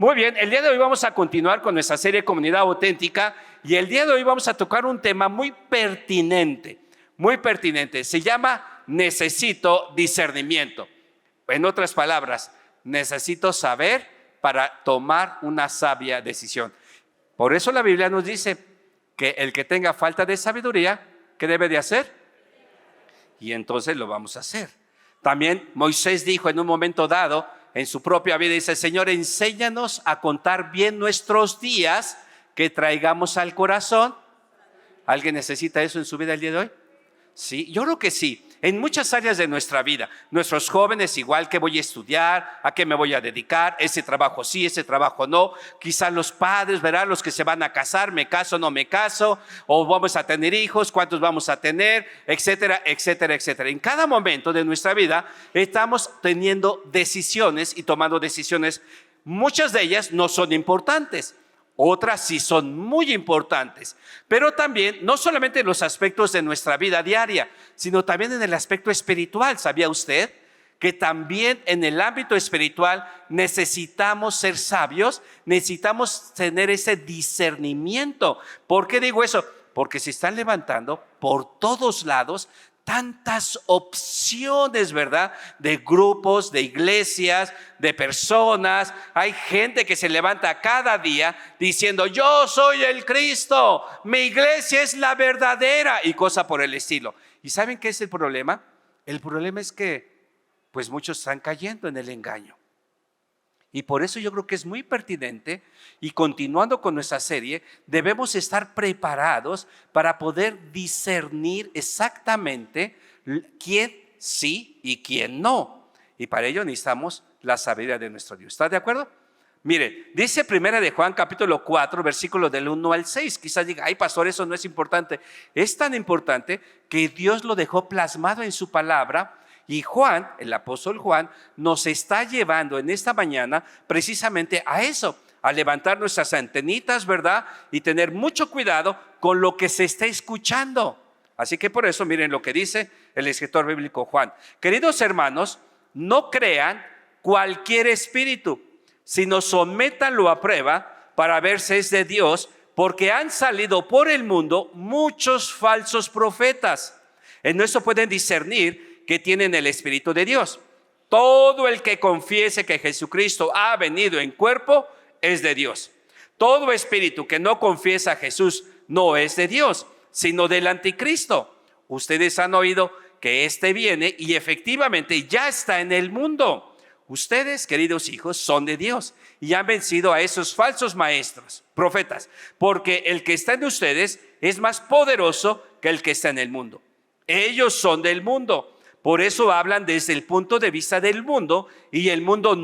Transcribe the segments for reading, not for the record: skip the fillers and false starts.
Muy bien, el día de hoy vamos a continuar con nuestra serie Comunidad Auténtica y el día de hoy vamos a tocar un tema muy pertinente, muy pertinente. Se llama necesito discernimiento. En otras palabras, necesito saber para tomar una sabia decisión. Por eso la Biblia nos dice que el que tenga falta de sabiduría, ¿qué debe de hacer? Y entonces lo vamos a hacer. También Moisés dijo en un momento dado, en su propia vida, dice: Señor, enséñanos a contar bien nuestros días, que traigamos al corazón. ¿Alguien necesita eso en su vida el día de hoy? Sí, yo creo que sí, en muchas áreas de nuestra vida. Nuestros jóvenes, igual, ¿qué voy a estudiar? ¿A qué me voy a dedicar? Ese trabajo sí, ese trabajo no. Quizás los padres, ¿verdad? Los que se van a casar, ¿me caso, no me caso? O vamos a tener hijos, ¿cuántos vamos a tener? Etcétera, etcétera, etcétera. En cada momento de nuestra vida estamos teniendo decisiones y tomando decisiones. Muchas de ellas no son importantes. Otras sí son muy importantes, pero también no solamente en los aspectos de nuestra vida diaria, sino también en el aspecto espiritual. ¿Sabía usted que también en el ámbito espiritual necesitamos ser sabios? Necesitamos tener ese discernimiento. ¿Por qué digo eso? Porque se están levantando por todos lados tantas opciones, ¿verdad? De grupos, de iglesias, de personas. Hay gente que se levanta cada día diciendo: yo soy el Cristo, mi iglesia es la verdadera, y cosa por el estilo. ¿Y saben qué es el problema? El problema es que pues muchos están cayendo en el engaño. Y por eso yo creo que es muy pertinente, y continuando con nuestra serie, debemos estar preparados para poder discernir exactamente quién sí y quién no. Y para ello necesitamos la sabiduría de nuestro Dios. ¿Está de acuerdo? Mire, dice Primera de Juan capítulo 4, versículos del 1 al 6. Quizás diga: ay, pastor, eso no es importante. Es tan importante que Dios lo dejó plasmado en su palabra. Y Juan, el apóstol Juan, nos está llevando en esta mañana precisamente a eso, a levantar nuestras antenitas, ¿verdad? Y tener mucho cuidado con lo que se está escuchando. Así que por eso miren lo que dice el escritor bíblico Juan. Queridos hermanos, no crean cualquier espíritu, sino sométanlo a prueba para ver si es de Dios, porque han salido por el mundo muchos falsos profetas. En eso pueden discernir que tienen el Espíritu de Dios. Todo el que confiese que Jesucristo ha venido en cuerpo es de Dios. Todo espíritu que no confiesa a Jesús no es de Dios, sino del anticristo. Ustedes han oído que éste viene y efectivamente ya está en el mundo. Ustedes, queridos hijos, son de Dios y han vencido a esos falsos maestros, profetas, porque el que está en ustedes es más poderoso que el que está en el mundo. Ellos son del mundo. Por eso hablan desde el punto de vista del mundo, y el mundo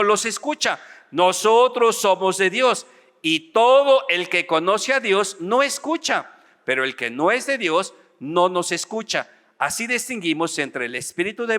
los escucha. Nosotros somos de Dios, y todo el que conoce a Dios no escucha, pero el que no es de Dios no nos escucha. Así distinguimos entre el espíritu de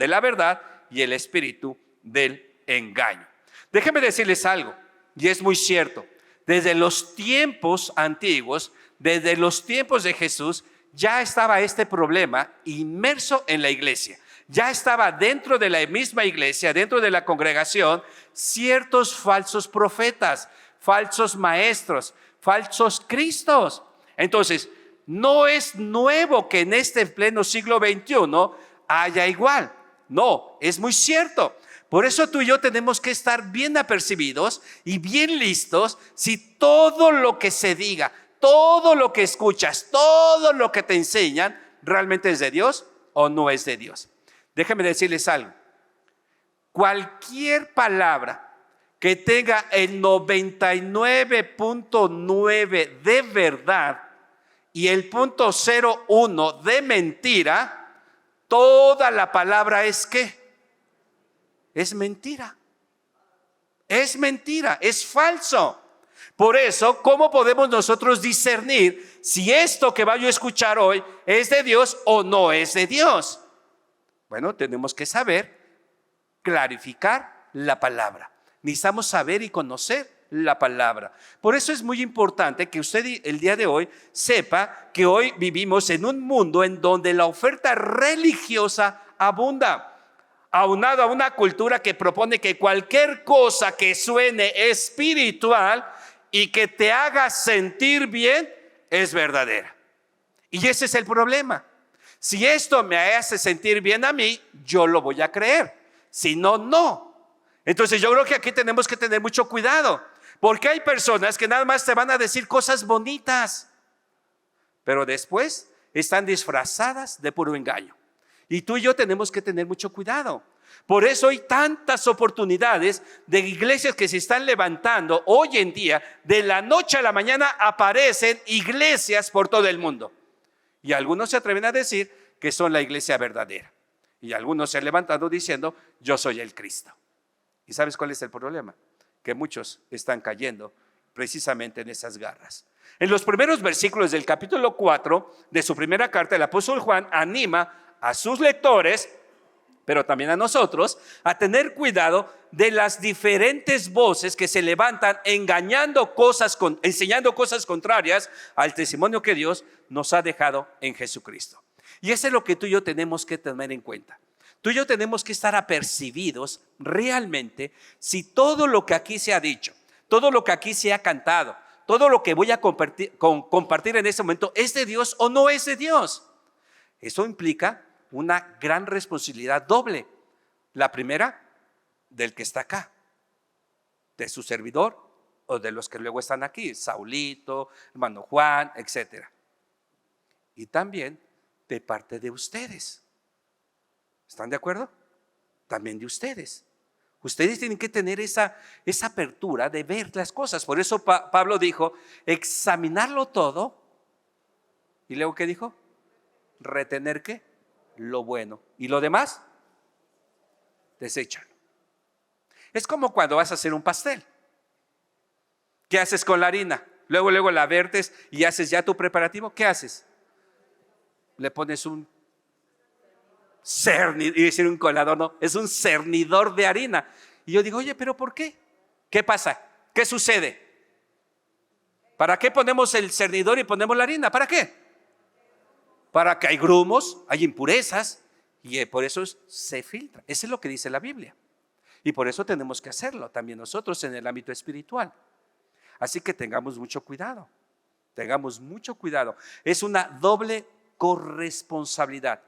la verdad y el espíritu del engaño. Déjenme decirles algo, y es muy cierto. Desde los tiempos antiguos, desde los tiempos de Jesús, ya estaba este problema inmerso en la iglesia. Ya estaba dentro de la misma iglesia, dentro de la congregación, ciertos falsos profetas, falsos maestros, falsos cristos. Entonces, no es nuevo que en este pleno siglo XXI haya igual. No, es muy cierto. Por eso tú y yo tenemos que estar bien apercibidos y bien listos si todo lo que se diga, todo lo que escuchas, todo lo que te enseñan, ¿realmente es de Dios o no es de Dios? Déjenme decirles algo. Cualquier palabra que tenga el 99.9 de verdad y el 0.01 de mentira, toda la palabra es ¿qué? Es mentira. Es mentira, es falso. Por eso, ¿cómo podemos nosotros discernir si esto que vaya a escuchar hoy es de Dios o no es de Dios? Bueno, tenemos que saber clarificar la palabra. Necesitamos saber y conocer la palabra. Por eso es muy importante que usted el día de hoy sepa que hoy vivimos en un mundo en donde la oferta religiosa abunda. aunado a una cultura que propone que cualquier cosa que suene espiritual y que te haga sentir bien es verdadera. Y ese es el problema. Si esto me hace sentir bien a mí, yo lo voy a creer. Si no, no. Entonces yo creo que aquí tenemos que tener mucho cuidado, porque hay personas que nada más te van a decir cosas bonitas, pero después están disfrazadas de puro engaño. Y tú y yo tenemos que tener mucho cuidado. Por eso hay tantas oportunidades de iglesias que se están levantando hoy en día. De la noche a la mañana aparecen iglesias por todo el mundo. Y algunos se atreven a decir que son la iglesia verdadera. Y algunos se han levantado diciendo, yo soy el Cristo. ¿Y sabes cuál es el problema? Que muchos están cayendo precisamente en esas garras. En los primeros versículos del capítulo 4 de su primera carta, el apóstol Juan anima a sus lectores, pero también a nosotros, a tener cuidado de las diferentes voces que se levantan enseñando cosas contrarias al testimonio que Dios nos ha dejado en Jesucristo. Y eso es lo que tú y yo tenemos que tener en cuenta. Tú y yo tenemos que estar apercibidos realmente si todo lo que aquí se ha dicho, todo lo que aquí se ha cantado, todo lo que voy a compartir en este momento es de Dios o no es de Dios. Eso implica una gran responsabilidad doble. La primera, del que está acá, de su servidor o de los que luego están aquí, Saulito, hermano Juan, etc. Y también de parte de ustedes. ¿Están de acuerdo? También de ustedes. Ustedes tienen que tener esa apertura de ver las cosas. Por eso Pablo dijo, examinarlo todo. ¿Y luego qué dijo? Retener ¿qué? Lo bueno. ¿Y lo demás? Deséchalo. Es como cuando vas a hacer un pastel. ¿Qué haces con la harina? Luego la vertes y haces ya tu preparativo. ¿Qué haces? Le pones un cernidor, y decir un colador, no, es un cernidor de harina. Y yo digo, oye, ¿pero por qué? ¿Qué pasa? ¿Qué sucede? ¿Para qué ponemos el cernidor y ponemos la harina? ¿Para qué? Para que hay grumos, hay impurezas, y por eso se filtra. Eso es lo que dice la Biblia. Y por eso tenemos que hacerlo también nosotros en el ámbito espiritual. Así que tengamos mucho cuidado. Tengamos mucho cuidado. Es una doble corresponsabilidad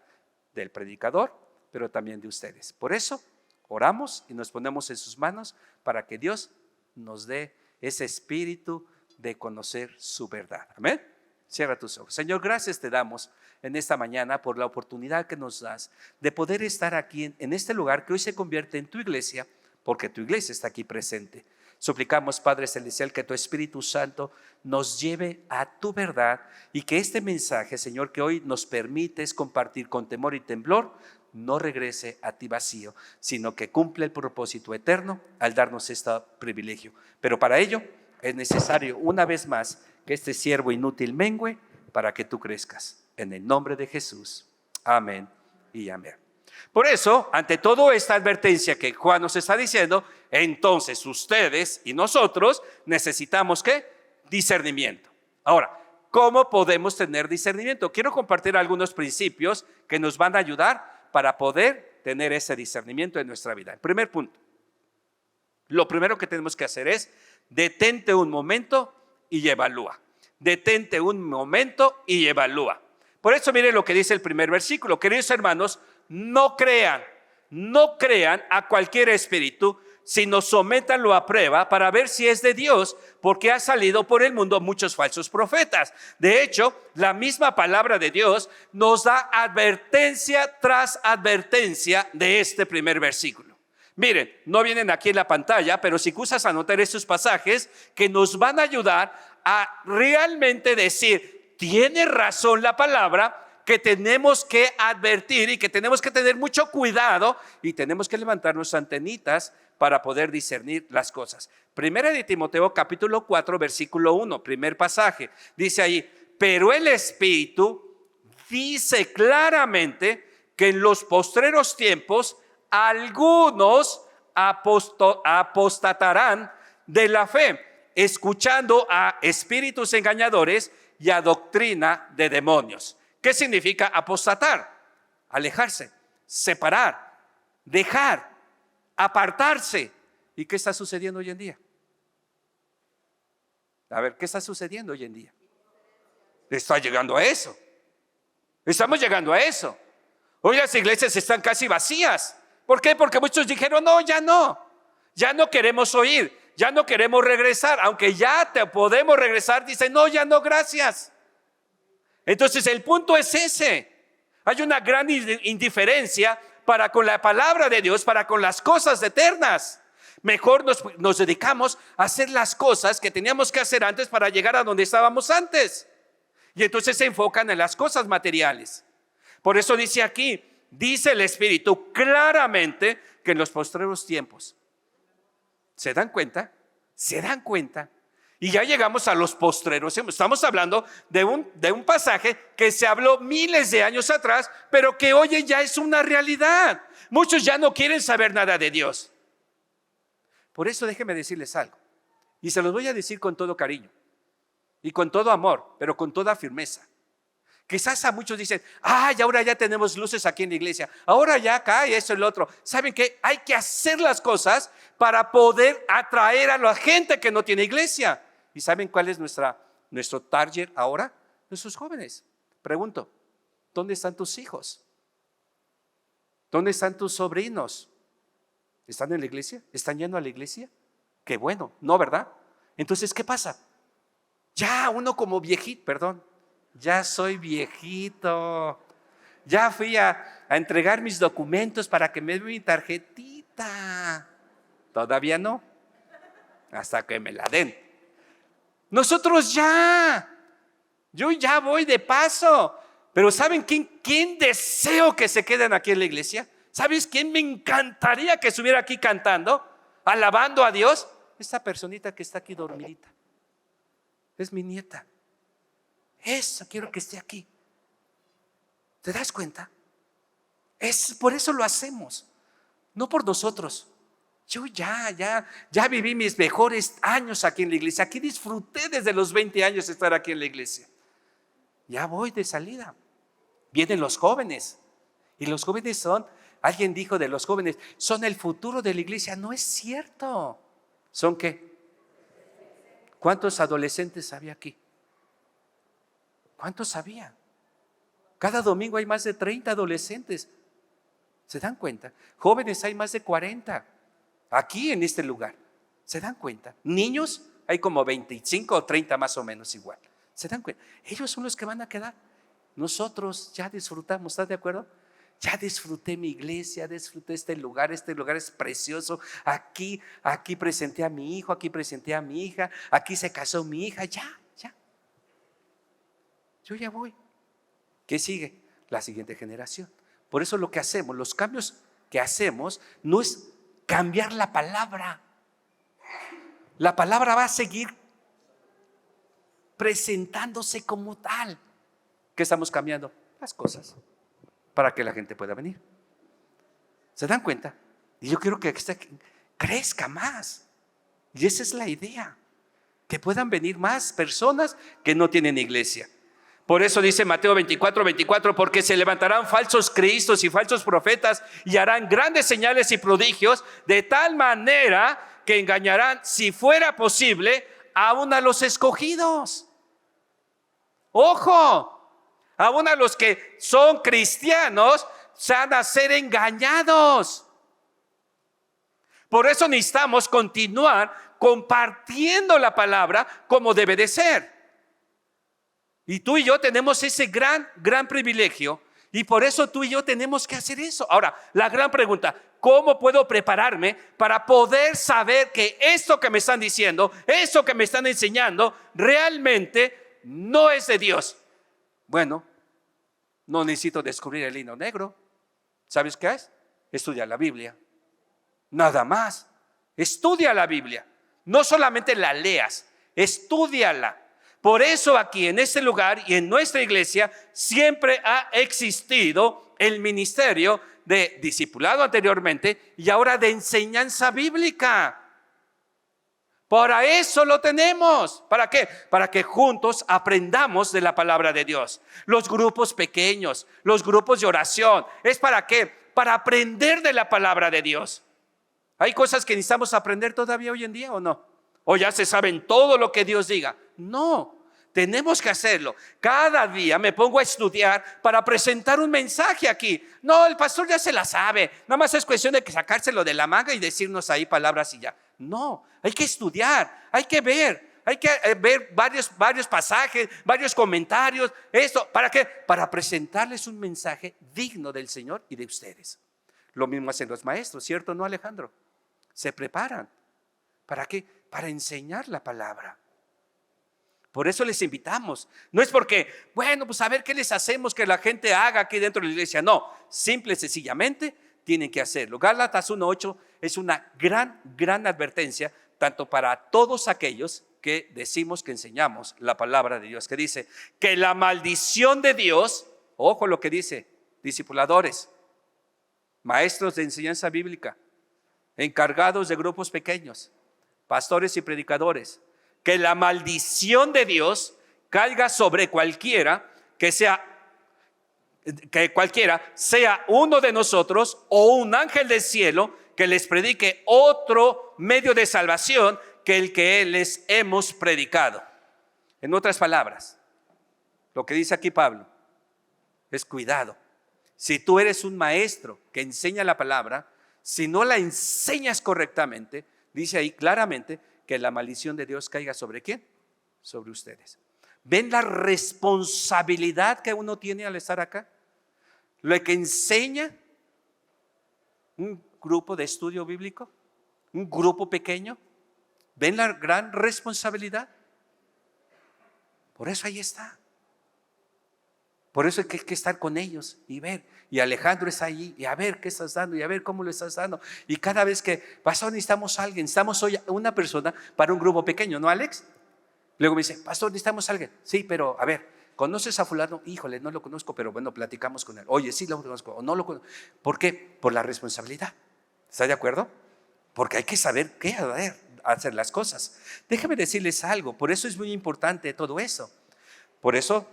del predicador, pero también de ustedes. Por eso oramos y nos ponemos en sus manos para que Dios nos dé ese espíritu de conocer su verdad. Amén. Cierra tus ojos. Señor, gracias te damos en esta mañana por la oportunidad que nos das de poder estar aquí en este lugar que hoy se convierte en tu iglesia, porque tu iglesia está aquí presente. Suplicamos, Padre Celestial, que tu Espíritu Santo nos lleve a tu verdad y que este mensaje, Señor, que hoy nos permites compartir con temor y temblor, no regrese a ti vacío, sino que cumple el propósito eterno al darnos este privilegio. Pero para ello es necesario una vez más que este siervo inútil mengüe para que tú crezcas. En el nombre de Jesús. Amén y amén. Por eso, ante toda esta advertencia que Juan nos está diciendo, entonces ustedes y nosotros necesitamos ¿qué? Discernimiento. Ahora, ¿cómo podemos tener discernimiento? Quiero compartir algunos principios que nos van a ayudar para poder tener ese discernimiento en nuestra vida. En primer punto, lo primero que tenemos que hacer es detente un momento y evalúa. Detente un momento y evalúa. Por eso miren lo que dice el primer versículo. Queridos hermanos, no crean a cualquier espíritu, sino sométanlo a prueba para ver si es de Dios, porque ha salido por el mundo muchos falsos profetas. De hecho, la misma palabra de Dios nos da advertencia tras advertencia de este primer versículo. Miren, no vienen aquí en la pantalla, pero si gustas anotar estos pasajes que nos van a ayudar a realmente decir, tiene razón la palabra, que tenemos que advertir y que tenemos que tener mucho cuidado y tenemos que levantar nuestras antenitas para poder discernir las cosas. Primera de Timoteo capítulo 4 versículo 1, primer pasaje, dice ahí, pero el Espíritu dice claramente que en los postreros tiempos algunos apostatarán de la fe, escuchando a espíritus engañadores y a doctrina de demonios. ¿Qué significa apostatar? Alejarse, separar, dejar, apartarse. ¿Y qué está sucediendo hoy en día? A ver, ¿qué está sucediendo hoy en día? Está llegando a eso. Estamos llegando a eso. Hoy las iglesias están casi vacías. ¿Por qué? Porque muchos dijeron, no, ya no queremos oír, ya no queremos regresar. Aunque ya te podemos regresar, dicen, no, ya no, gracias. Entonces el punto es ese. Hay una gran indiferencia para con la palabra de Dios, para con las cosas eternas. Mejor nos dedicamos a hacer las cosas que teníamos que hacer antes para llegar a donde estábamos antes. Y entonces se enfocan en las cosas materiales. Por eso dice aquí, dice el Espíritu claramente que en los postreros tiempos. ¿Se dan cuenta? ¿Se dan cuenta? Y ya llegamos a los postreros. Estamos hablando de un pasaje que se habló miles de años atrás, pero que hoy ya es una realidad. Muchos ya no quieren saber nada de Dios. Por eso déjenme decirles algo. Y se los voy a decir con todo cariño y con todo amor, pero con toda firmeza. Quizás a muchos dicen, ay, ahora ya tenemos luces aquí en la iglesia, ahora ya acá y eso y lo otro. ¿Saben qué? Hay que hacer las cosas para poder atraer a la gente que no tiene iglesia. ¿Y saben cuál es nuestro target ahora? Nuestros jóvenes. Pregunto, ¿dónde están tus hijos? ¿Dónde están tus sobrinos? ¿Están en la iglesia? ¿Están yendo a la iglesia? Qué bueno, ¿no, verdad? Entonces, ¿qué pasa? Ya uno como viejito, perdón, ya soy viejito. Ya fui a entregar mis documentos para que me den mi tarjetita. Todavía no, hasta que me la den. Nosotros yo ya voy de paso. Pero ¿saben quién deseo que se queden aquí en la iglesia? ¿Sabes quién me encantaría que estuviera aquí cantando, alabando a Dios? Esta personita que está aquí dormidita. Es mi nieta. Eso quiero que esté aquí. ¿Te das cuenta? Por eso lo hacemos, no por nosotros. Yo ya viví mis mejores años aquí en la iglesia. Aquí disfruté desde los 20 años de estar aquí en la iglesia. Ya voy de salida. Vienen los jóvenes. Y los jóvenes alguien dijo de los jóvenes, son el futuro de la iglesia. No es cierto. ¿Son qué? ¿Cuántos adolescentes había aquí? ¿Cuántos había? Cada domingo hay más de 30 adolescentes. ¿Se dan cuenta? Jóvenes hay más de 40 aquí en este lugar. ¿Se dan cuenta? Niños hay como 25 o 30 más o menos igual. ¿Se dan cuenta? Ellos son los que van a quedar. Nosotros ya disfrutamos, ¿estás de acuerdo? Ya disfruté mi iglesia, disfruté este lugar es precioso. Aquí presenté a mi hijo, aquí presenté a mi hija, aquí se casó mi hija, ya. Yo ya voy. ¿Qué sigue? La siguiente generación. Por eso lo que hacemos, los cambios que hacemos, no es cambiar la palabra. La palabra va a seguir presentándose como tal. ¿Qué estamos cambiando? Las cosas, para que la gente pueda venir. ¿Se dan cuenta? Y yo quiero que crezca más. Y esa es la idea, que puedan venir más personas que no tienen iglesia. Por eso dice Mateo 24, porque se levantarán falsos cristos y falsos profetas y harán grandes señales y prodigios, de tal manera que engañarán, si fuera posible, aún a los escogidos. ¡Ojo! Aún a los que son cristianos se van a ser engañados. Por eso necesitamos continuar compartiendo la palabra como debe de ser. Y tú y yo tenemos ese gran privilegio, y por eso tú y yo tenemos que hacer eso. Ahora, la gran pregunta, ¿cómo puedo prepararme para poder saber que esto que me están diciendo, esto que me están enseñando, realmente no es de Dios? Bueno, no necesito descubrir el hilo negro. ¿Sabes qué es? Estudia la Biblia. Nada más. Estudia la Biblia. No solamente la leas, estúdiala. Por eso aquí en este lugar y en nuestra iglesia siempre ha existido el ministerio de discipulado anteriormente y ahora de enseñanza bíblica. Para eso lo tenemos. ¿Para qué? Para que juntos aprendamos de la palabra de Dios. Los grupos pequeños, los grupos de oración, ¿es para qué? Para aprender de la palabra de Dios. ¿Hay cosas que necesitamos aprender todavía hoy en día o no? ¿O ya se saben todo lo que Dios diga? No, tenemos que hacerlo. Cada día me pongo a estudiar para presentar un mensaje aquí. No, el pastor ya se la sabe. Nada más es cuestión de sacárselo de la manga y decirnos ahí palabras y ya. No, hay que estudiar, hay que ver. Hay que ver varios pasajes, varios comentarios. Esto, ¿para qué? Para presentarles un mensaje digno del Señor y de ustedes. Lo mismo hacen los maestros, ¿cierto? ¿No, Alejandro? Se preparan. ¿Para qué? Para enseñar la palabra. Por eso les invitamos. No es porque, bueno, pues a ver qué les hacemos que la gente haga aquí dentro de la iglesia. No, simple y sencillamente tienen que hacerlo. Gálatas 1:8 es una gran advertencia, tanto para todos aquellos que decimos que enseñamos la palabra de Dios, que dice que la maldición de Dios, ojo lo que dice, discipuladores, maestros de enseñanza bíblica, encargados de grupos pequeños, pastores y predicadores, que la maldición de Dios caiga sobre cualquiera que cualquiera sea uno de nosotros o un ángel del cielo que les predique otro medio de salvación que el que les hemos predicado. En otras palabras, lo que dice aquí Pablo es cuidado. Si tú eres un maestro que enseña la palabra, si no la enseñas correctamente, dice ahí claramente que la maldición de Dios caiga ¿sobre quién? Sobre ustedes. ¿Ven la responsabilidad que uno tiene al estar acá? Lo que enseña un grupo de estudio bíblico, un grupo pequeño. ¿Ven la gran responsabilidad? Por eso ahí está. Por eso hay que estar con ellos y ver. Y Alejandro está allí y a ver qué estás dando y a ver cómo lo estás dando. Y cada vez que pastor, necesitamos a alguien, necesitamos hoy una persona para un grupo pequeño, ¿no, Alex? Luego me dice, pastor, necesitamos a alguien. Sí, pero a ver, ¿conoces a fulano? Híjole, no lo conozco, pero bueno, platicamos con él. Oye, sí lo conozco o no lo conozco. ¿Por qué? Por la responsabilidad. ¿Está de acuerdo? Porque hay que saber qué hacer las cosas. Déjame decirles algo, por eso es muy importante todo eso. Por eso,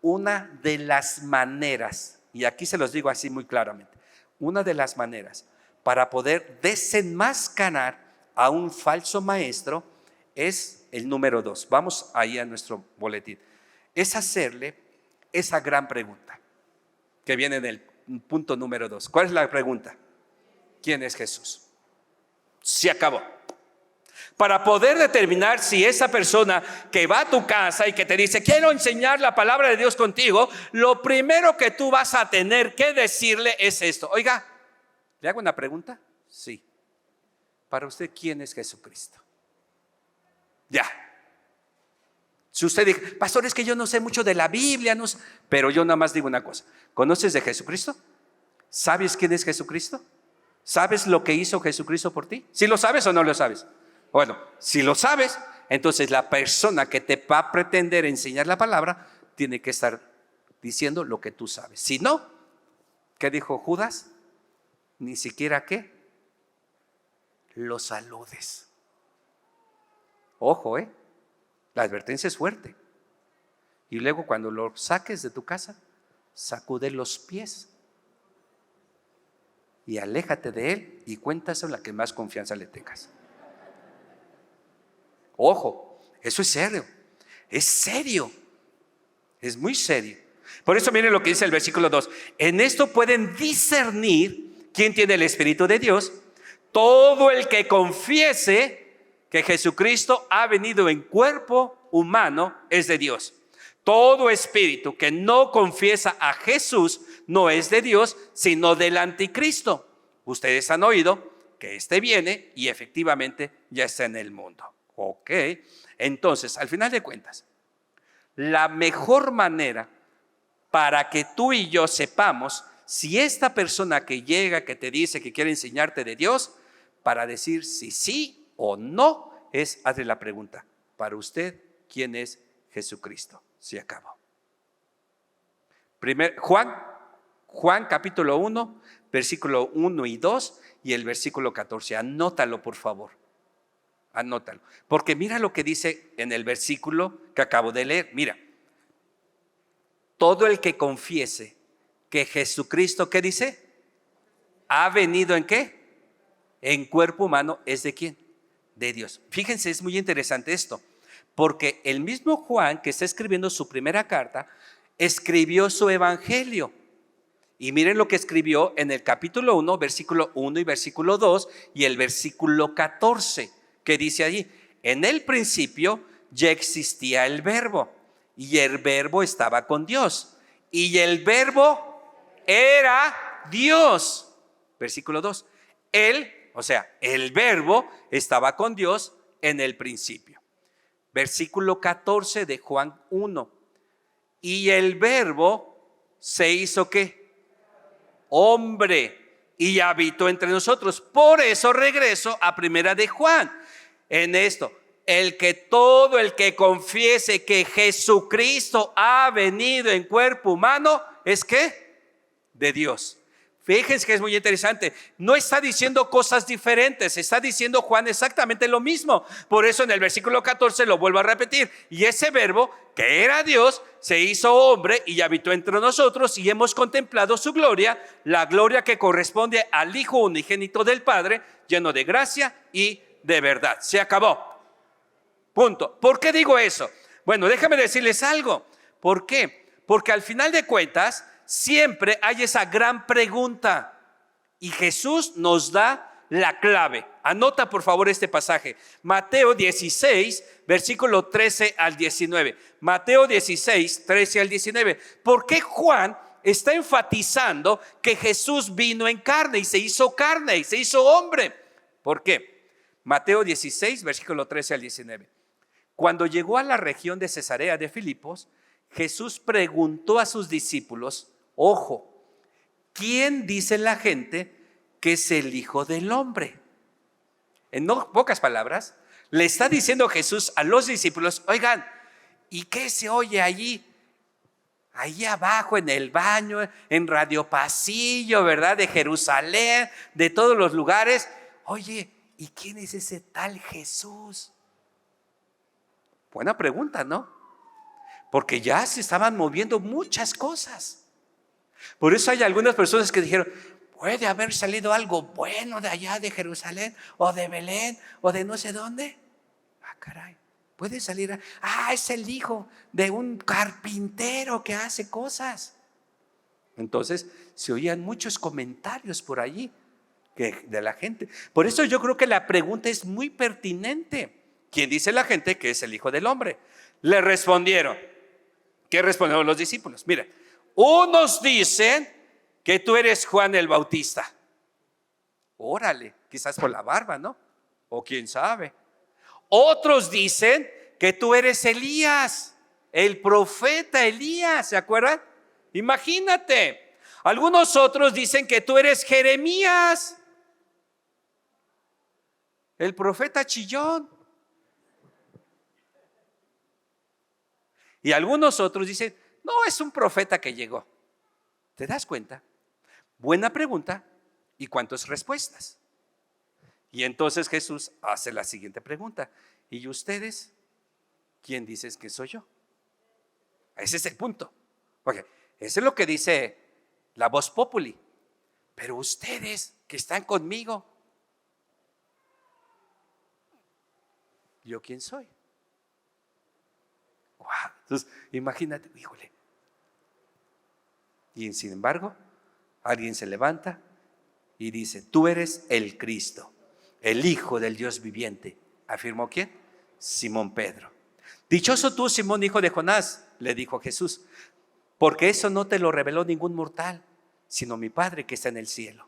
una de las maneras, y aquí se los digo así muy claramente, una de las maneras para poder desenmascarar a un falso maestro es el número 2. Vamos ahí a nuestro boletín. Es hacerle esa gran pregunta que viene en el punto número 2. ¿Cuál es la pregunta? ¿Quién es Jesús? Se acabó. Para poder determinar si esa persona que va a tu casa y que te dice quiero enseñar la palabra de Dios contigo, lo primero que tú vas a tener que decirle es esto. Oiga, ¿le hago una pregunta? Sí. Para usted, ¿quién es Jesucristo? Ya. Si usted dice, pastor, es que yo no sé mucho de la Biblia, no sé, pero yo nada más digo una cosa. ¿Conoces de Jesucristo? ¿Sabes quién es Jesucristo? ¿Sabes lo que hizo Jesucristo por ti? ¿Sí lo sabes o no lo sabes? Bueno, si lo sabes, entonces la persona que te va a pretender enseñar la palabra tiene que estar diciendo lo que tú sabes. Si no, ¿qué dijo Judas? Ni siquiera ¿qué? Lo saludes. Ojo, la advertencia es fuerte. Y luego cuando lo saques de tu casa, sacude los pies y aléjate de él y cuéntaselo a la que más confianza le tengas. Ojo, eso es serio, es muy serio. Por eso miren lo que dice el versículo 2. En esto pueden discernir quién tiene el Espíritu de Dios. Todo el que confiese que Jesucristo ha venido en cuerpo humano es de Dios. Todo espíritu que no confiesa a Jesús no es de Dios, sino del anticristo. Ustedes han oído que este viene y efectivamente ya está en el mundo. Ok, entonces al final de cuentas, la mejor manera para que tú y yo sepamos si esta persona que llega, que te dice que quiere enseñarte de Dios, para decir si sí o no, es hazle la pregunta, para usted, ¿quién es Jesucristo? Se acabó. Juan capítulo 1, versículo 1 y 2 y el versículo 14, anótalo por favor. Anótalo, porque mira lo que dice en el versículo que acabo de leer. Mira, todo el que confiese que Jesucristo, ¿qué dice? ¿Ha venido en qué? En cuerpo humano. ¿Es de quién? De Dios. Fíjense, es muy interesante esto, porque el mismo Juan, que está escribiendo su primera carta, escribió su evangelio. Y miren lo que escribió en el capítulo 1, versículo 1 y versículo 2 y el versículo 14, que dice allí: en el principio ya existía el verbo, y el verbo estaba con Dios, y el verbo era Dios. Versículo 2, él, o sea, el verbo estaba con Dios en el principio. Versículo 14 de Juan 1, y el verbo se hizo ¿qué? Hombre, y habitó entre nosotros. Por eso regreso a primera de Juan en esto: el que confiese que Jesucristo ha venido en cuerpo humano, ¿es qué? De Dios. Fíjense que es muy interesante. No está diciendo cosas diferentes, está diciendo Juan exactamente lo mismo. Por eso en el versículo 14 lo vuelvo a repetir: y ese verbo, que era Dios, se hizo hombre y habitó entre nosotros, y hemos contemplado su gloria, la gloria que corresponde al Hijo unigénito del Padre, lleno de gracia y de verdad. Se acabó. Punto. ¿Por qué digo eso? Bueno, déjame decirles algo. ¿Por qué? Porque al final de cuentas siempre hay esa gran pregunta, y Jesús nos da la clave. Anota por favor este pasaje: Mateo 16, versículo 13 al 19. Mateo 16, 13 al 19. ¿Por qué Juan está enfatizando que Jesús vino en carne y se hizo carne y se hizo hombre? ¿Por qué? Mateo 16, versículo 13 al 19. Cuando llegó a la región de Cesarea de Filipos, Jesús preguntó a sus discípulos: ojo, ¿quién dice la gente que es el Hijo del Hombre? En pocas palabras, le está diciendo Jesús a los discípulos: oigan, ¿y qué se oye allí abajo en el baño, en Radio Pasillo, verdad? De Jerusalén, de todos los lugares. Oye, ¿y quién es ese tal Jesús? Buena pregunta, ¿no? Porque ya se estaban moviendo muchas cosas. Por eso hay algunas personas que dijeron: puede haber salido algo bueno de allá de Jerusalén, o de Belén, o de no sé dónde. Ah, caray, puede salir. Es el hijo de un carpintero que hace cosas. Entonces se oían muchos comentarios por allí de la gente. Por eso yo creo que la pregunta es muy pertinente: ¿quién dice la gente que es el Hijo del Hombre? Le respondieron. ¿Qué respondieron los discípulos? Mira, unos dicen que tú eres Juan el Bautista. Órale, quizás por la barba, ¿no? O quién sabe. Otros dicen que tú eres Elías, el profeta Elías, ¿se acuerdan? Imagínate. Algunos otros dicen que tú eres Jeremías, el profeta chillón. Y algunos otros dicen: no, es un profeta que llegó. ¿Te das cuenta? Buena pregunta y cuántas respuestas. Y entonces Jesús hace la siguiente pregunta: ¿y ustedes? ¿Quién dices que soy yo? Ese es el punto. Porque eso es lo que dice la Voz Populi. Pero ustedes que están conmigo, ¿yo quién soy? Wow. Entonces, imagínate, híjole. Y sin embargo, alguien se levanta y dice: tú eres el Cristo, el Hijo del Dios viviente. ¿Afirmó quién? Simón Pedro. Dichoso tú, Simón, hijo de Jonás, le dijo Jesús, porque eso no te lo reveló ningún mortal, sino mi Padre que está en el cielo.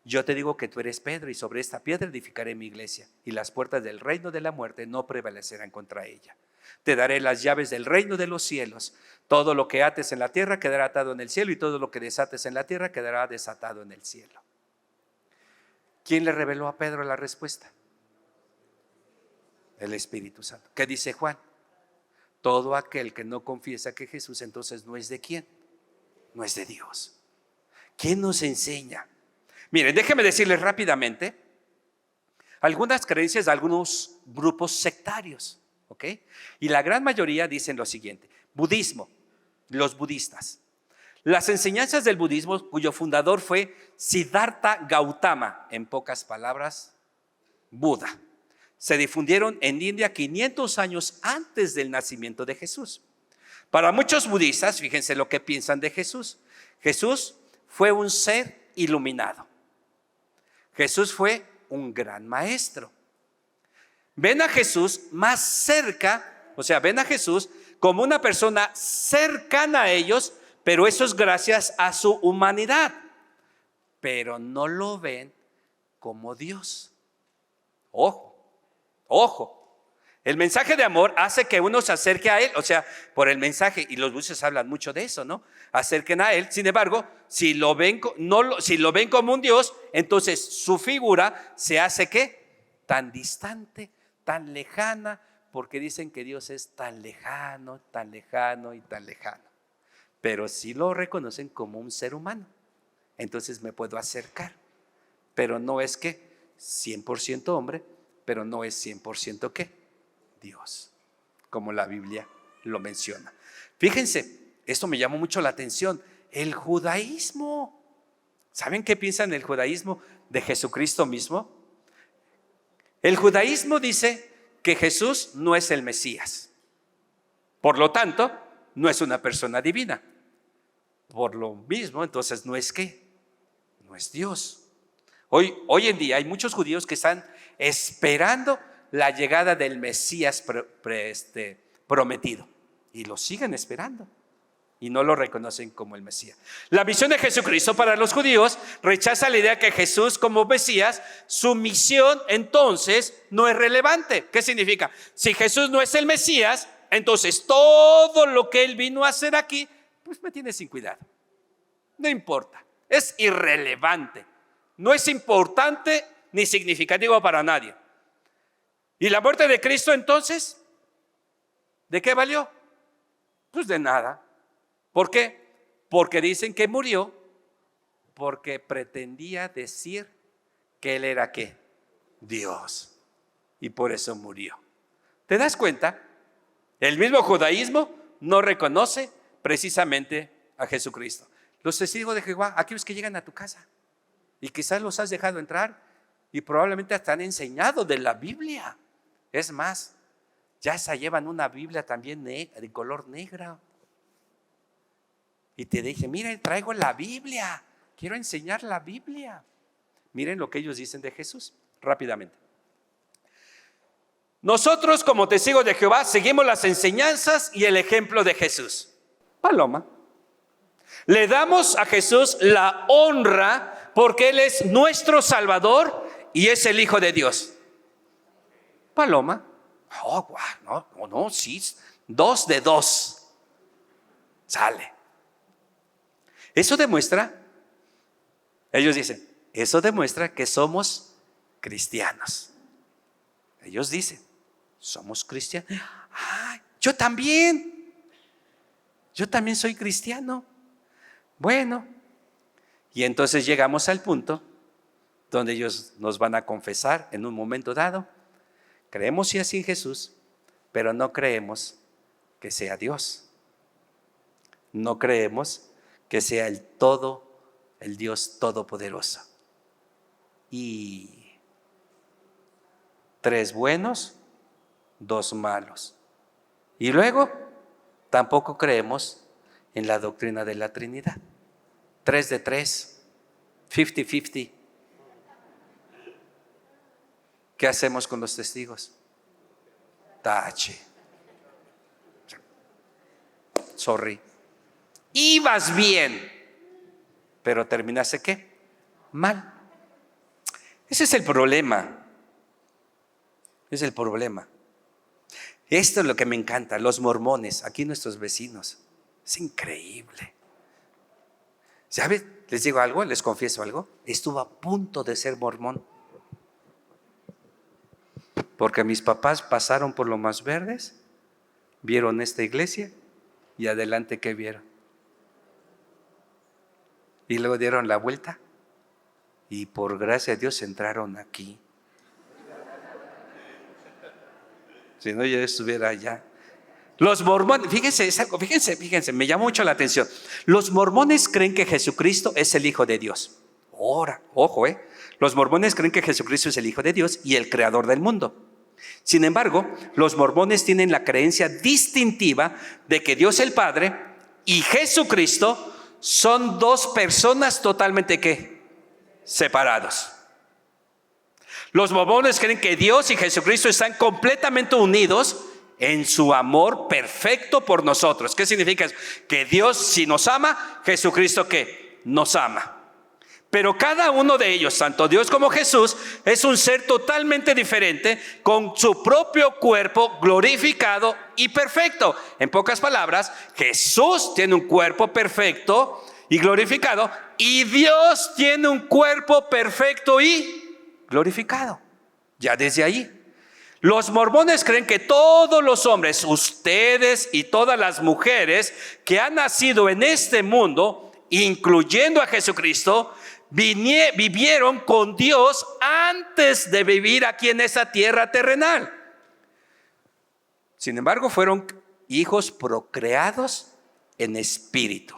Yo te digo que tú eres Pedro, y sobre esta piedra edificaré mi iglesia, y las puertas del reino de la muerte no prevalecerán contra ella. Te daré las llaves del reino de los cielos. Todo lo que ates en la tierra quedará atado en el cielo, y todo lo que desates en la tierra quedará desatado en el cielo. ¿Quién le reveló a Pedro la respuesta? El Espíritu Santo. ¿Qué dice Juan? Todo aquel que no confiesa que Jesús entonces no es de quién, no es de Dios. ¿Quién nos enseña? Miren, déjenme decirles rápidamente algunas creencias de algunos grupos sectarios, ¿ok? Y la gran mayoría dicen lo siguiente: budismo, los budistas. Las enseñanzas del budismo, cuyo fundador fue Siddhartha Gautama, en pocas palabras, Buda, se difundieron en India 500 años antes del nacimiento de Jesús. Para muchos budistas, fíjense lo que piensan de Jesús. Jesús fue un ser iluminado. Jesús fue un gran maestro. Ven a Jesús más cerca, o sea, ven a Jesús como una persona cercana a ellos, pero eso es gracias a su humanidad. Pero no lo ven como Dios. Ojo, ojo. El mensaje de amor hace que uno se acerque a Él, o sea, por el mensaje, y los budistas hablan mucho de eso, ¿no? Acerquen a Él. Sin embargo, si lo ven como un Dios, entonces su figura se hace ¿qué? Tan distante, tan lejana, porque dicen que Dios es tan lejano y tan lejano. Pero sí lo reconocen como un ser humano. Entonces me puedo acercar. Pero no es que 100% hombre, pero no es 100% ¿qué? Dios, como la Biblia lo menciona. Fíjense, esto me llamó mucho la atención. El judaísmo. ¿Saben qué piensan el judaísmo de Jesucristo mismo? El judaísmo dice que Jesús no es el Mesías. Por lo tanto, no es una persona divina. Por lo mismo, entonces, ¿no es qué? No es Dios. Hoy en día hay muchos judíos que están esperando la llegada del Mesías prometido. Y lo siguen esperando. Y no lo reconocen como el Mesías. La misión de Jesucristo para los judíos rechaza la idea que Jesús como Mesías, su misión entonces no es relevante. ¿Qué significa? Si Jesús no es el Mesías, entonces todo lo que Él vino a hacer aquí, pues me tiene sin cuidado. No importa, es irrelevante. No es importante ni significativo para nadie. ¿Y la muerte de Cristo entonces? ¿De qué valió? Pues de nada. ¿Por qué? Porque dicen que murió porque pretendía decir que Él era ¿qué? Dios. Y por eso murió. ¿Te das cuenta? El mismo judaísmo no reconoce precisamente a Jesucristo. Los testigos de Jehová, aquellos que llegan a tu casa y quizás los has dejado entrar y probablemente hasta han enseñado de la Biblia. Es más, ya se llevan una Biblia también de color negro. Y te dije, miren, traigo la Biblia, quiero enseñar la Biblia. Miren lo que ellos dicen de Jesús, rápidamente. Nosotros como testigos de Jehová seguimos las enseñanzas y el ejemplo de Jesús. Paloma. Le damos a Jesús la honra porque Él es nuestro Salvador y es el Hijo de Dios. Paloma. Oh, no, sí, 2 de 2. Sale. Eso demuestra, ellos dicen, eso demuestra que somos cristianos. Ellos dicen, somos cristianos. ¡Ay, yo también soy cristiano! Bueno, y entonces llegamos al punto donde ellos nos van a confesar en un momento dado, creemos sí así en Jesús, pero no creemos que sea Dios. No creemos que sea el Dios todopoderoso. Y 3 buenos, 2 malos. Y luego tampoco creemos en la doctrina de la Trinidad. 3 de 3, 50-50. ¿Qué hacemos con los testigos? Tache. Sorry. Ibas bien, pero terminaste ¿qué? Mal. Ese es el problema. Es el problema. Esto es lo que me encanta, los mormones, aquí nuestros vecinos. Es increíble. ¿Sabes? Les digo algo, les confieso algo. Estuve a punto de ser mormón. Porque mis papás pasaron por Lomas Verdes, vieron esta iglesia y adelante ¿qué vieron? Y luego dieron la vuelta y por gracia de Dios entraron aquí. Si no, yo estuviera allá. Los mormones, fíjense, me llama mucho la atención. Los mormones creen que Jesucristo es el Hijo de Dios. Ahora, ojo, los mormones creen que Jesucristo es el Hijo de Dios y el creador del mundo. Sin embargo, los mormones tienen la creencia distintiva de que Dios el Padre y Jesucristo son dos personas totalmente ¿qué? Separados. Los mormones creen que Dios y Jesucristo están completamente unidos en su amor perfecto por nosotros. ¿Qué significa eso? Que Dios, si nos ama, Jesucristo ¿qué? Nos ama. Pero cada uno de ellos, tanto Dios como Jesús, es un ser totalmente diferente, con su propio cuerpo glorificado y perfecto. En pocas palabras, Jesús tiene un cuerpo perfecto y glorificado, y Dios tiene un cuerpo perfecto y glorificado. Ya desde ahí. Los mormones creen que todos los hombres, ustedes y todas las mujeres que han nacido en este mundo, incluyendo a Jesucristo, vivieron con Dios antes de vivir aquí en esa tierra terrenal. Sin embargo, fueron hijos procreados en espíritu.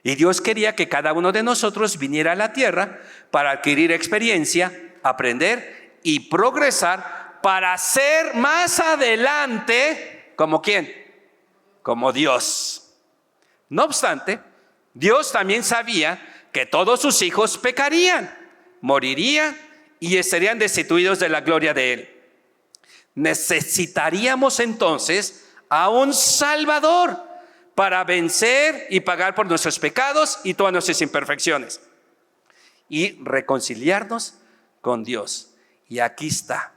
Y Dios quería que cada uno de nosotros viniera a la tierra para adquirir experiencia, aprender y progresar para ser más adelante, ¿como quién? Como Dios. No obstante, Dios también sabía que todos sus hijos pecarían, morirían y estarían destituidos de la gloria de Él. Necesitaríamos entonces a un Salvador para vencer y pagar por nuestros pecados y todas nuestras imperfecciones y reconciliarnos con Dios. Y aquí está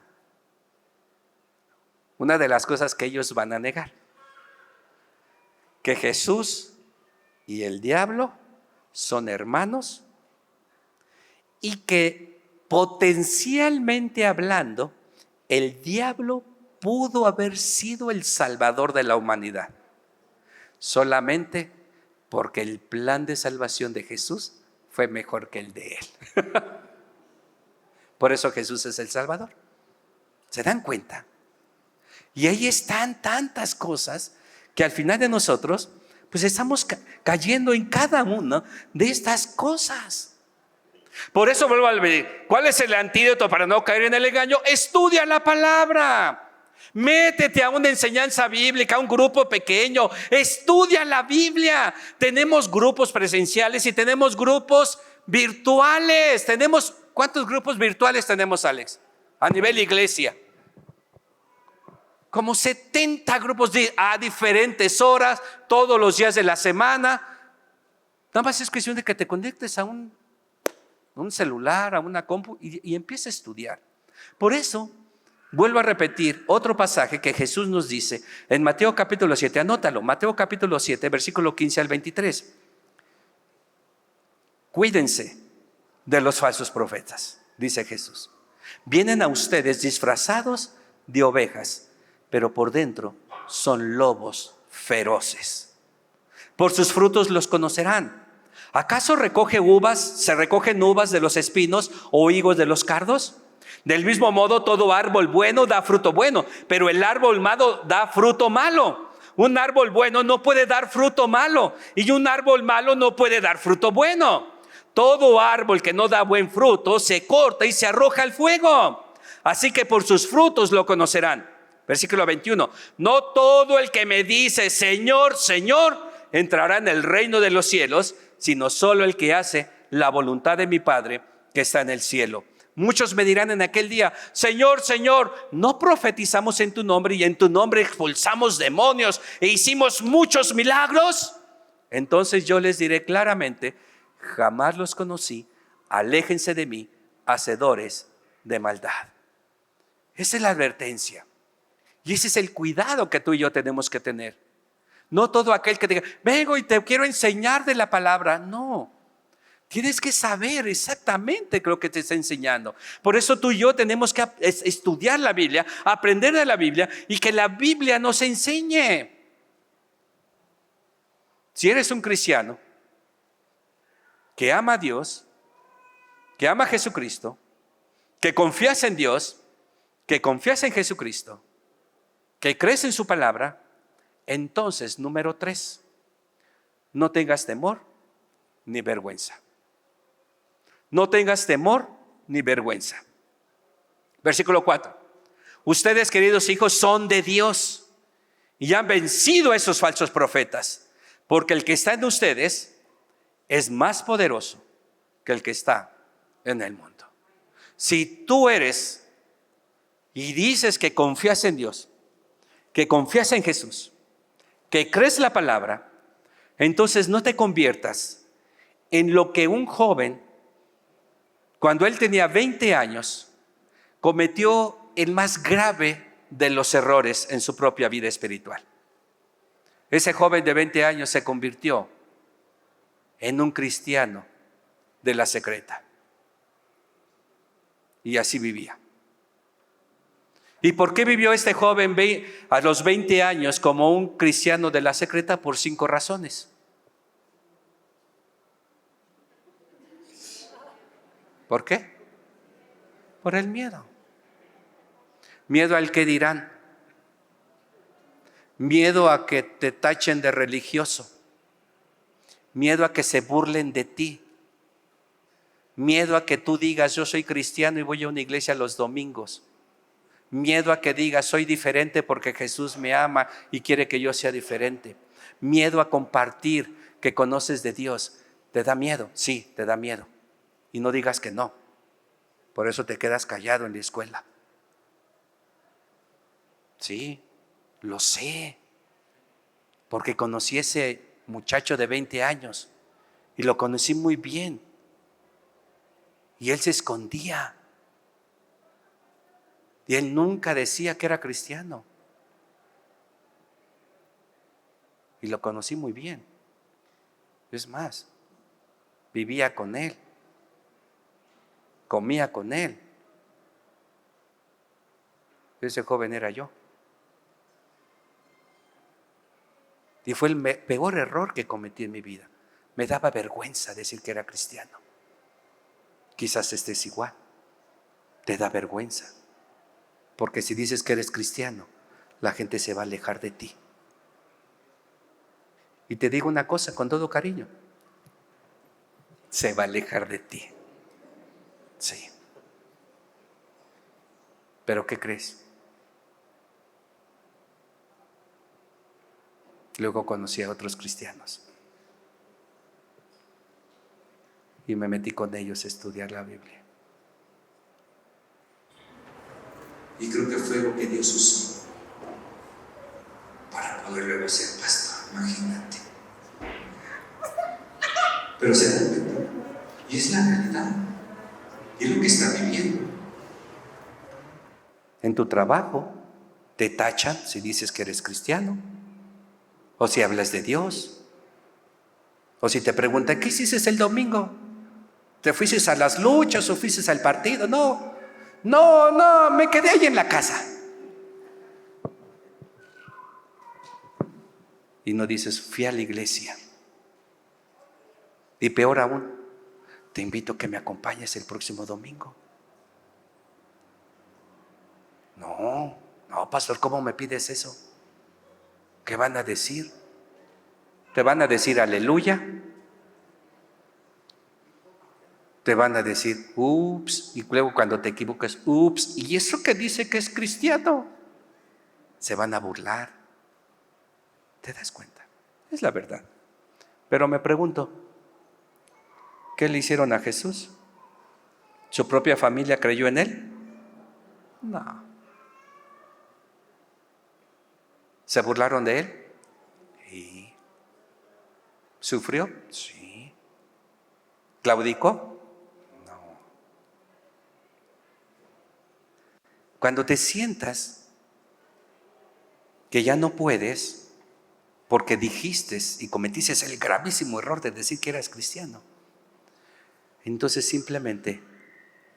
una de las cosas que ellos van a negar: que Jesús y el diablo son hermanos y que potencialmente hablando, el diablo pudo haber sido el salvador de la humanidad, solamente porque el plan de salvación de Jesús fue mejor que el de él. Por eso Jesús es el Salvador. ¿Se dan cuenta? Y ahí están tantas cosas que al final de nosotros pues estamos cayendo en cada una de estas cosas. Por eso vuelvo a ver, ¿cuál es el antídoto para no caer en el engaño? Estudia la palabra. Métete a una enseñanza bíblica, a un grupo pequeño. Estudia la Biblia. Tenemos grupos presenciales y tenemos grupos virtuales. ¿Cuántos grupos virtuales tenemos, Alex? A nivel iglesia. Como 70 grupos a diferentes horas, todos los días de la semana. Nada más es cuestión de que te conectes a un celular, a una compu y empieces a estudiar. Por eso, vuelvo a repetir otro pasaje que Jesús nos dice en Mateo capítulo 7, anótalo, Mateo capítulo 7, versículo 15 al 23. Cuídense de los falsos profetas, dice Jesús. Vienen a ustedes disfrazados de ovejas, pero por dentro son lobos feroces. Por sus frutos los conocerán. ¿Acaso se recogen uvas de los espinos o higos de los cardos? Del mismo modo, todo árbol bueno da fruto bueno, pero el árbol malo da fruto malo. Un árbol bueno no puede dar fruto malo, y un árbol malo no puede dar fruto bueno. Todo árbol que no da buen fruto se corta y se arroja al fuego. Así que por sus frutos lo conocerán. Versículo 21. No todo el que me dice Señor, Señor, entrará en el reino de los cielos, sino solo el que hace la voluntad de mi Padre que está en el cielo. Muchos me dirán en aquel día: Señor, Señor, ¿no profetizamos en tu nombre y en tu nombre expulsamos demonios e hicimos muchos milagros? Entonces yo les diré claramente: jamás los conocí, aléjense de mí, hacedores de maldad. Esa es la advertencia. Y ese es el cuidado que tú y yo tenemos que tener. No todo aquel que diga: vengo y te quiero enseñar de la palabra. No, tienes que saber exactamente lo que te está enseñando. Por eso tú y yo tenemos que estudiar la Biblia, aprender de la Biblia y que la Biblia nos enseñe. Si eres un cristiano que ama a Dios, que ama a Jesucristo, que confías en Dios, que confías en Jesucristo, que crees en su palabra, Entonces, número 3, no tengas temor ni vergüenza. No tengas temor ni vergüenza. Versículo 4. Ustedes, queridos hijos, son de Dios y han vencido a esos falsos profetas, porque el que está en ustedes es más poderoso que el que está en el mundo. Si tú eres y dices que confías en Dios, que confías en Jesús, que crees la palabra, entonces no te conviertas en lo que un joven, cuando él tenía 20 años, cometió el más grave de los errores en su propia vida espiritual. Ese joven de 20 años se convirtió en un cristiano de la secreta. Y así vivía. ¿Y por qué vivió este joven a los 20 años como un cristiano de la secreta? Por 5 razones. ¿Por qué? Por el miedo. Miedo al que dirán. Miedo a que te tachen de religioso. Miedo a que se burlen de ti. Miedo a que tú digas, yo soy cristiano y voy a una iglesia los domingos. Miedo a que digas, soy diferente porque Jesús me ama y quiere que yo sea diferente. Miedo a compartir que conoces de Dios. ¿Te da miedo? Sí, te da miedo. Y no digas que no. Por eso te quedas callado en la escuela. Sí, lo sé. Porque conocí a ese muchacho de 20 años y lo conocí muy bien. Y él se escondía. Y él nunca decía que era cristiano. Y lo conocí muy bien. Es más, vivía con él. Comía con él. Ese joven era yo. Y fue el peor error que cometí en mi vida. Me daba vergüenza decir que era cristiano. Quizás estés igual. Te da vergüenza. Porque si dices que eres cristiano, la gente se va a alejar de ti. Y te digo una cosa con todo cariño. Se va a alejar de ti. Sí. ¿Pero qué crees? Luego conocí a otros cristianos. Y me metí con ellos a estudiar la Biblia. Y creo que fue lo que Dios usó para poder luego ser pastor, imagínate. Pero se dan cuenta, y es la realidad, y es lo que está viviendo. En tu trabajo te tachan si dices que eres cristiano, o si hablas de Dios, o si te preguntan, ¿qué hiciste el domingo? ¿Te fuiste a las luchas o fuiste al partido? No, me quedé ahí en la casa. Y no dices, fui a la iglesia. Y peor aún, te invito a que me acompañes el próximo domingo. No, pastor, ¿cómo me pides eso? ¿Qué van a decir? ¿Te van a decir aleluya? Te van a decir, ups, y luego cuando te equivocas, ups, ¿y eso que dice que es cristiano? Se van a burlar. ¿Te das cuenta? Es la verdad. Pero me pregunto, ¿qué le hicieron a Jesús? ¿Su propia familia creyó en él? No. ¿Se burlaron de él? Sí. ¿Sufrió? Sí. ¿Claudicó? Cuando te sientas que ya no puedes porque dijiste y cometiste el gravísimo error de decir que eras cristiano, entonces simplemente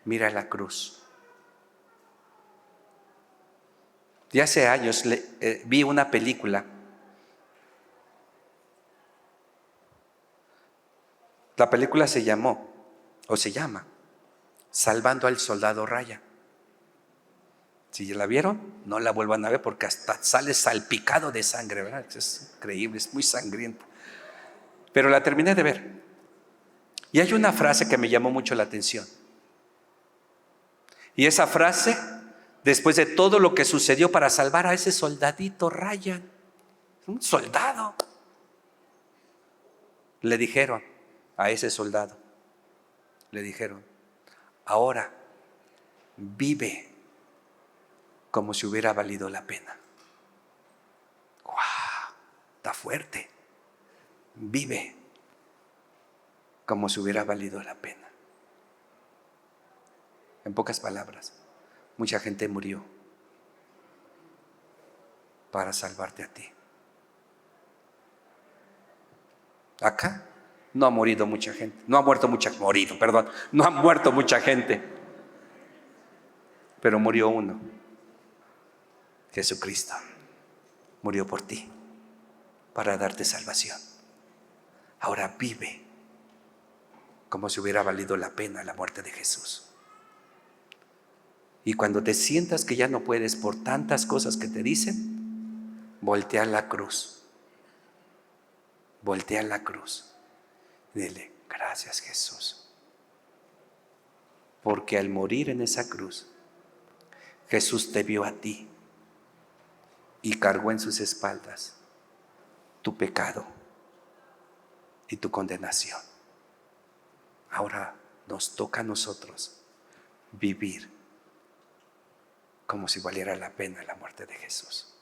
mira la cruz. Y hace años vi una película. La película se llama Salvando al Soldado Ryan. Si ya la vieron, no la vuelvan a ver porque hasta sale salpicado de sangre, ¿verdad? Es increíble, es muy sangrienta. Pero la terminé de ver. Y hay una frase que me llamó mucho la atención. Y esa frase, después de todo lo que sucedió para salvar a ese soldadito Ryan, un soldado, le dijeron a ese soldado, le dijeron, ahora vive como si hubiera valido la pena. ¡Wow! Está fuerte. Vive como si hubiera valido la pena. En pocas palabras, mucha gente murió para salvarte a ti. Acá no ha muerto mucha gente, no ha muerto mucha gente, pero murió uno. Jesucristo murió por ti para darte salvación. Ahora vive como si hubiera valido la pena la muerte de Jesús. Y cuando te sientas que ya no puedes por tantas cosas que te dicen, voltea a la cruz. Voltea a la cruz. Dile, gracias Jesús. Porque al morir en esa cruz, Jesús te vio a ti y cargó en sus espaldas tu pecado y tu condenación. Ahora nos toca a nosotros vivir como si valiera la pena la muerte de Jesús.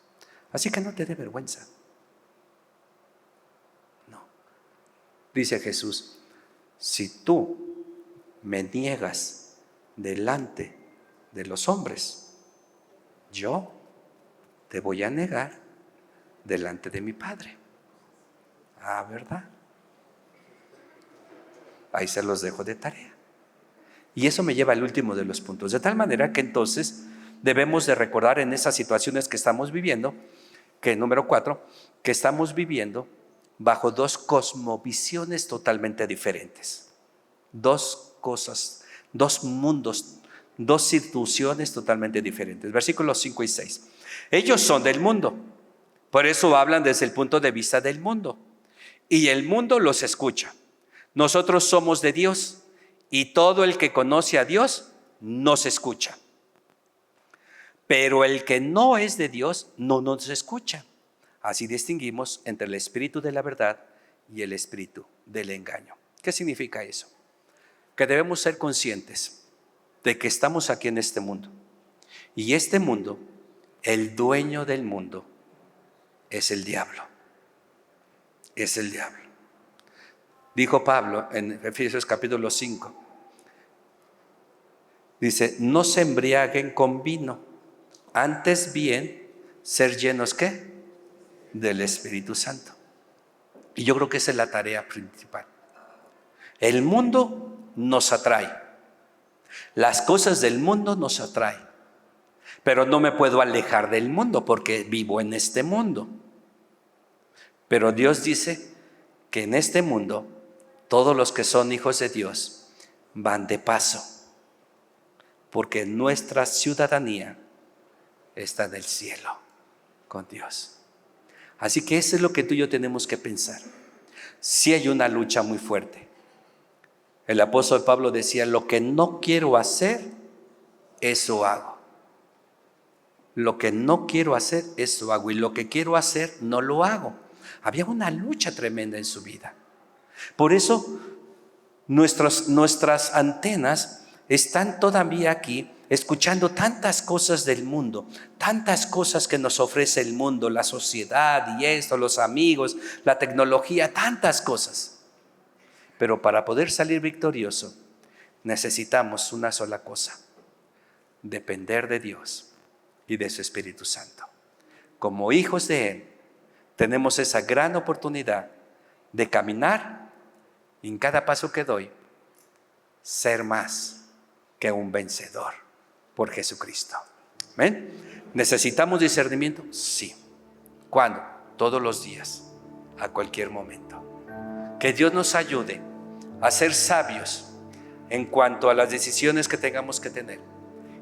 Así que no te dé vergüenza. No. Dice Jesús, si tú me niegas delante de los hombres, yo te voy a negar delante de mi Padre. Ah, ¿verdad? Ahí se los dejo de tarea. Y eso me lleva al último de los puntos. De tal manera que entonces debemos de recordar en esas situaciones que estamos viviendo, que número 4, que estamos viviendo bajo dos cosmovisiones totalmente diferentes. Dos cosas, dos mundos, dos instituciones totalmente diferentes. Versículos 5 y 6. Ellos son del mundo, por eso hablan desde el punto de vista del mundo. Y el mundo los escucha. Nosotros somos de Dios y todo el que conoce a Dios nos escucha. Pero el que no es de Dios no nos escucha. Así distinguimos entre el espíritu de la verdad y el espíritu del engaño. ¿Qué significa eso? Que debemos ser conscientes de que estamos aquí en este mundo. Y este mundo, el dueño del mundo, es el diablo. Es el diablo. Dijo Pablo en Efesios capítulo 5. Dice, no se embriaguen con vino, antes bien ser llenos ¿qué? Del Espíritu Santo. Y yo creo que esa es la tarea principal. El mundo nos atrae. Las cosas del mundo nos atraen. Pero no me puedo alejar del mundo porque vivo en este mundo. Pero Dios dice que en este mundo todos los que son hijos de Dios van de paso, porque nuestra ciudadanía está en el cielo con Dios. Así que eso es lo que tú y yo tenemos que pensar. Sí hay una lucha muy fuerte. El apóstol Pablo decía, lo que no quiero hacer, eso hago. Lo que no quiero hacer, eso hago. Y lo que quiero hacer, no lo hago. Había una lucha tremenda en su vida. Por eso nuestras antenas están todavía aquí escuchando tantas cosas del mundo, tantas cosas que nos ofrece el mundo, la sociedad y esto, los amigos, la tecnología, tantas cosas. Pero para poder salir victorioso necesitamos una sola cosa: depender de Dios y de su Espíritu Santo. Como hijos de Él tenemos esa gran oportunidad de caminar y en cada paso que doy ser más que un vencedor por Jesucristo. ¿Ven? ¿Necesitamos discernimiento? Sí. ¿Cuándo? Todos los días, a cualquier momento. Que Dios nos ayude a ser sabios en cuanto a las decisiones que tengamos que tener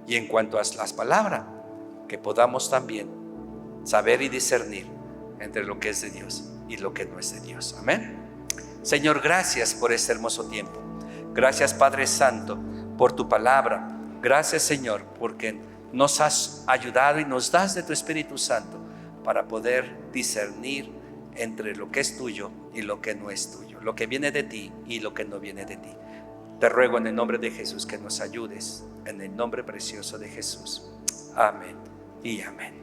y en cuanto a las palabras que podamos también saber y discernir entre lo que es de Dios y lo que no es de Dios. Amén. Señor, gracias por este hermoso tiempo. Gracias, Padre Santo, por tu palabra. Gracias, Señor, porque nos has ayudado y nos das de tu Espíritu Santo para poder discernir entre lo que es tuyo y lo que no es tuyo, lo que viene de ti y lo que no viene de ti. Te ruego en el nombre de Jesús que nos ayudes, en el nombre precioso de Jesús. Amén y amén.